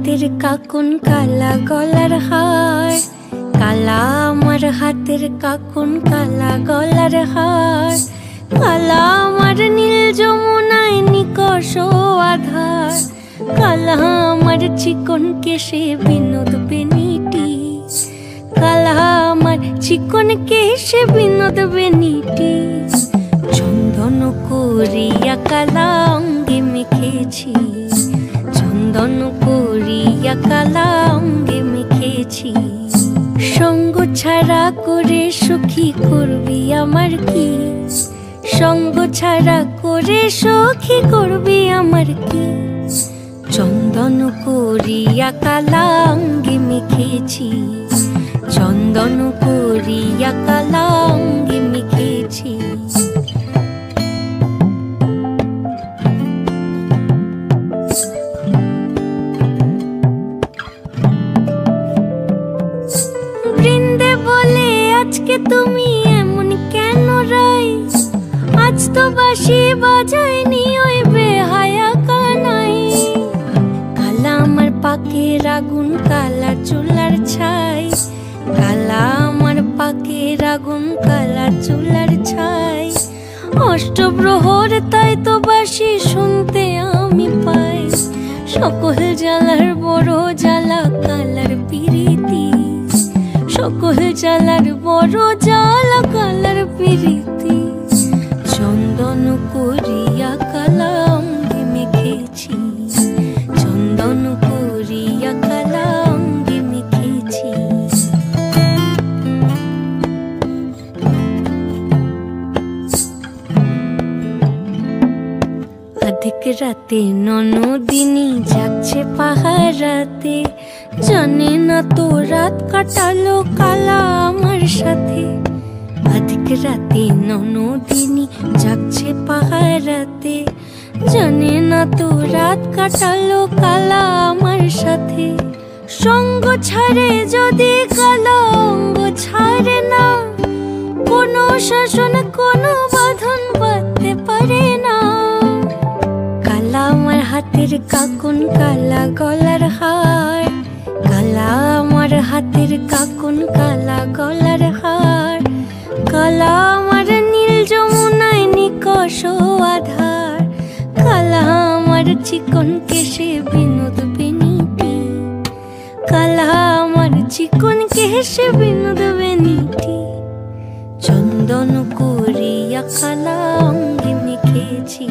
হাতের কাকুন কালা গলার হার, কালা আমার হাতের কাকুন কালা গলার হার, কালা আমার নীল যমুনায় নিকষ আধার, কালা আমার চিকন কেশে বিনোদ বেনিটি, কালা আমার চিকন কেশে বিনোদ বেনিটি। চন্দন করিয়া কালা অঙ্গে মেখেছি, চন্দন করিয়া কালা অঙ্গে মেখেছি। সঙ্গ ছাড়া করে সখী করবি আমার কি, সঙ্গ ছাড়া করে সখী করবি আমার কি। চন্দন করিয়া কালা অঙ্গে মেখেছি, চন্দন করিয়া কালা অঙ্গে মেখেছি। বৃন্দে বলে আজকে তুমি এমন কেন রাই, আজ তো বাঁশি বাজায়নি ওই বেহায়া কানাই। কালা আমার পাকের আগুন কালা চুলার ছাই, কালা আমার পাকের আগুন কালা চুলার ছাই। অষ্টপ্রহর তাই তো বাঁশি শুনতে আমি পাই, সকল জ্বালার বড় জ্বালা কালার পিরিতি, সকল জ্বালার বড় জ্বালা কালার পিরিতি। চন্দন করিয়া কালা অঙ্গে মেখেছি, চন্দন করিয়া কালা অঙ্গে মেখেছি। অধিক রাতে ননদিনী যাচ্ছে পাহারাতে, জানে না তো রাত কাটালো কালা আমার সাথে। অধিক রাতে ননদিনী যাচ্ছে পাহারাতে, জানে না তো রাত কাটালো কালা আমার সাথে। সঙ্গ ছাড়ে যদি কালা অঙ্গ ছাড়ে না, কোনো শাসন কোনো বাঁধন বাঁধতে পারে না। কালা আমার হাতের কাকুন কালা গলার হার, কালা আমার হাতের কাকুন কালা গলার হার, কালা আমার নীল যমুনায় নিকষ আধার, কালা আমার চিকন কেশে বিনোদ বেনিটি, কালা আমার চিকন কেশে বিনোদ বেনিটি। চন্দন করিয়া কালা অঙ্গে মেখেছি।